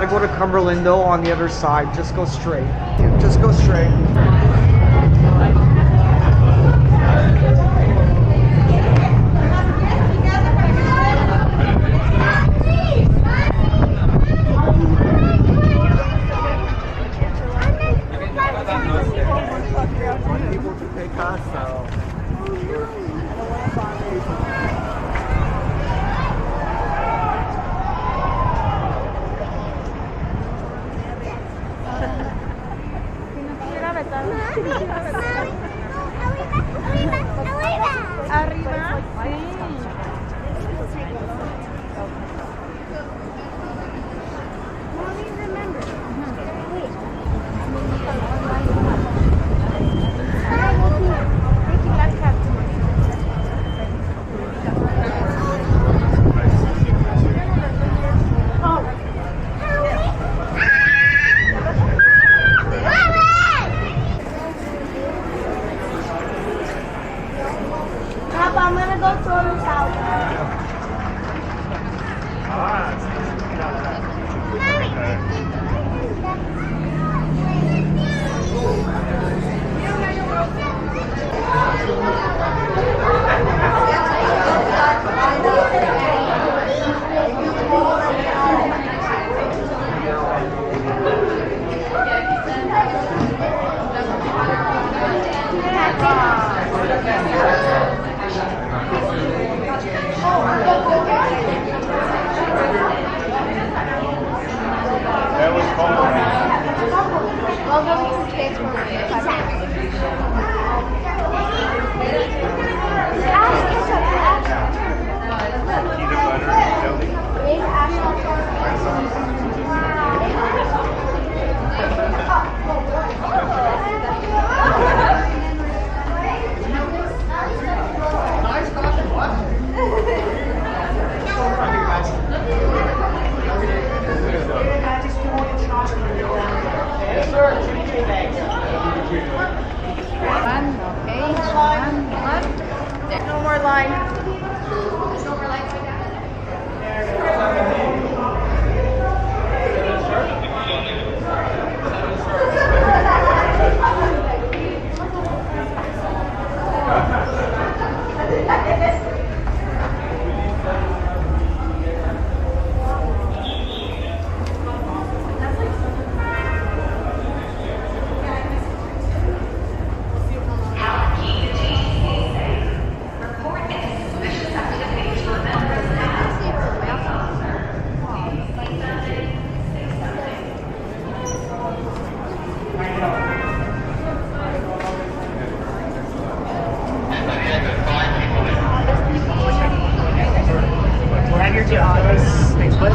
go to Cumberlandville on the other side. Just go straight. Just go straight. Arriba. I'm gonna go throw this out. That was cold. Well, those kids were Peanut butter and jelly. No more line. Have your two honors. Thanks, bud.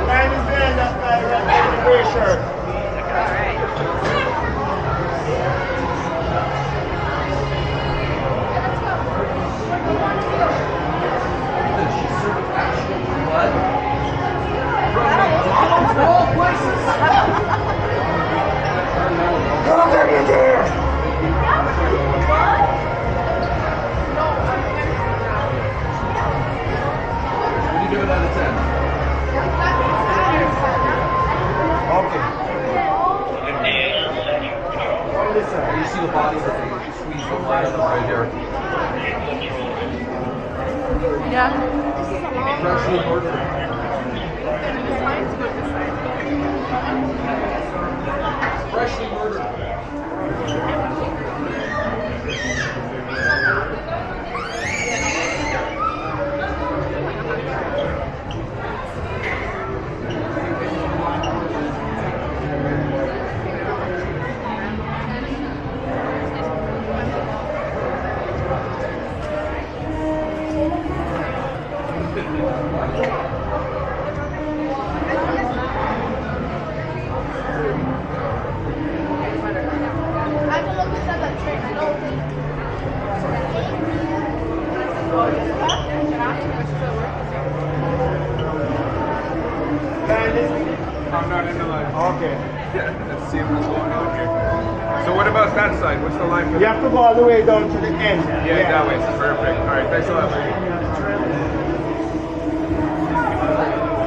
Line is there, that guy right there in the gray shirt. What do you give it out of 10? Okay. You see the bodies that they squeeze the line on right here. Yeah. Freshly murdered. Freshly murdered. I can look at that train. I know. Line is I'm not in the line. okay. Let's see what's going on here. So what about that side? What's the line for You have to go all the way down to the end. Yeah, that way. Perfect. All right, thanks a lot, buddy.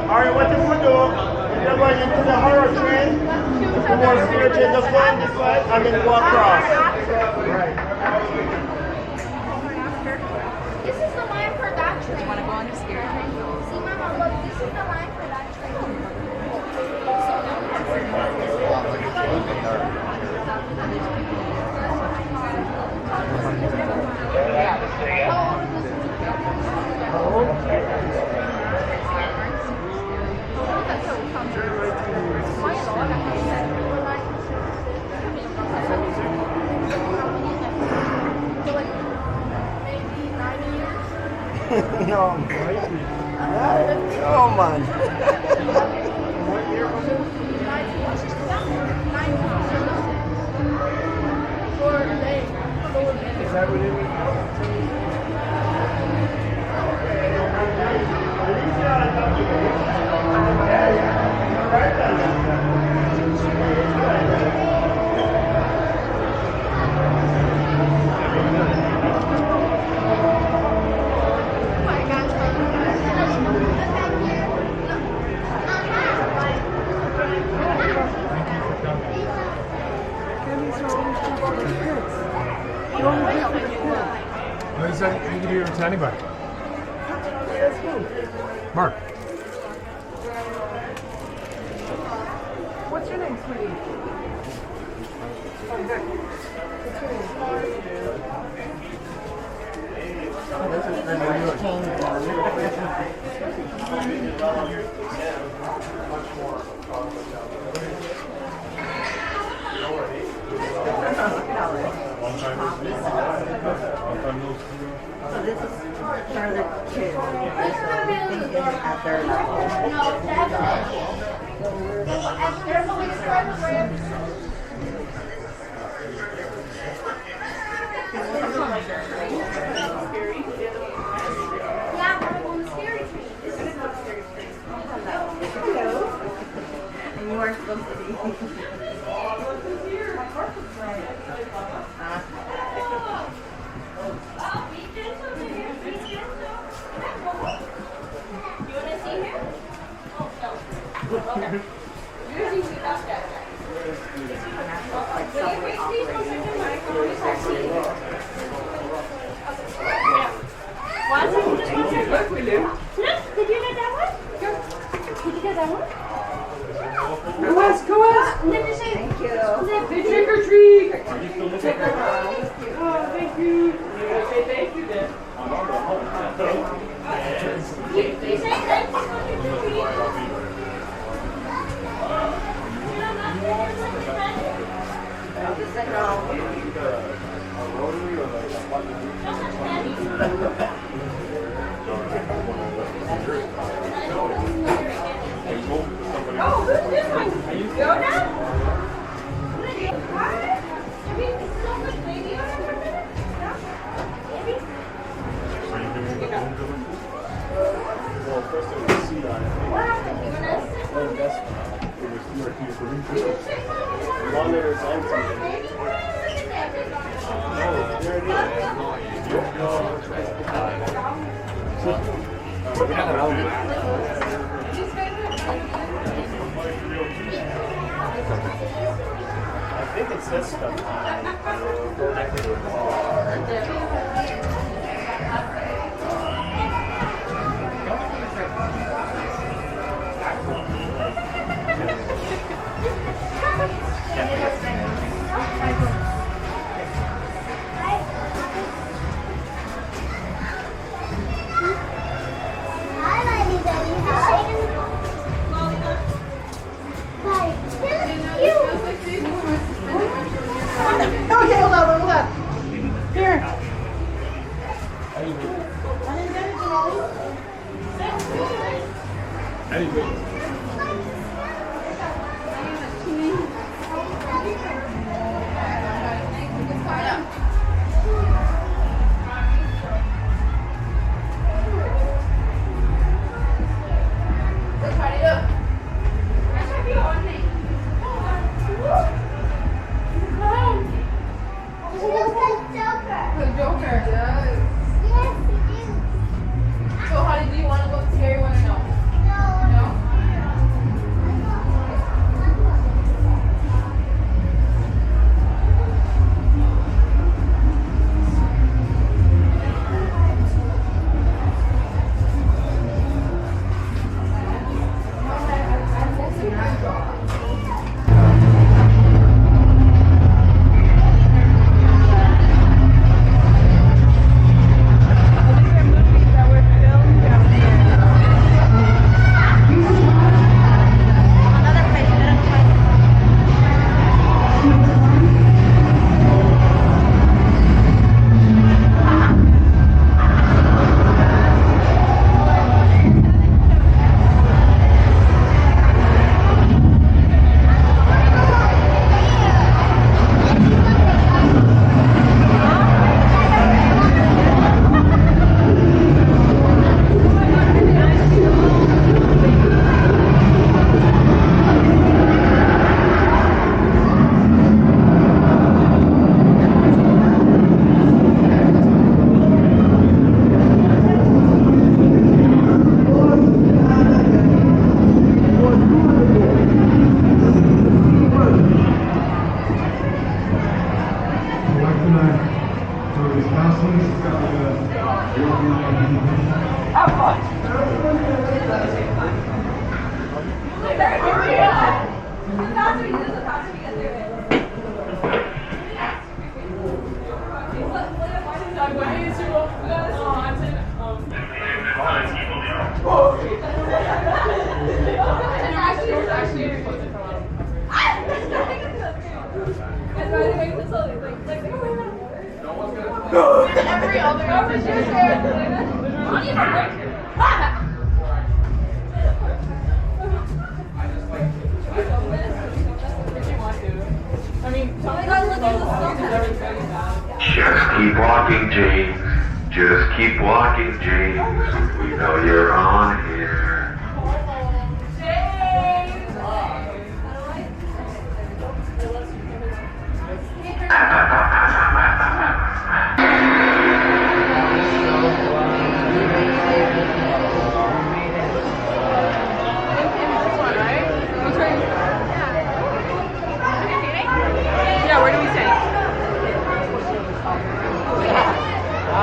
All right, what you gonna do? If you're going into the horror train, if you want to steer train, just go on this side and then go across. Right. This is the line for that train. Want to go on the scary train? See, Mama, look, this is the line for that train. Maybe 90 years. No, oh man. Is that what it is? No, he said you can give it to anybody. Mark. What's your name, sweetie? So this is Charlotte too. Thinking at their level. No, definitely. There's only certain brands. Yeah, we're on the scary train. And you weren't supposed to be. You want to see here? Oh, no. Usually we got that. I think it's this stuff. Okay, hold on. Here. The Joker. Yes. Yes, he did. So, Holly, do you want to go to scary one or no? No. Every other Just keep walking, James. Just keep walking, James. We know you're on here. Yeah, where do we stay?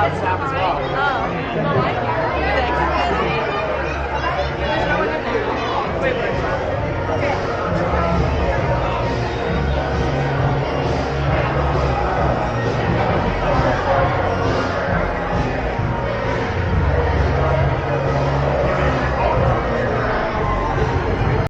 Stop as well. Oh,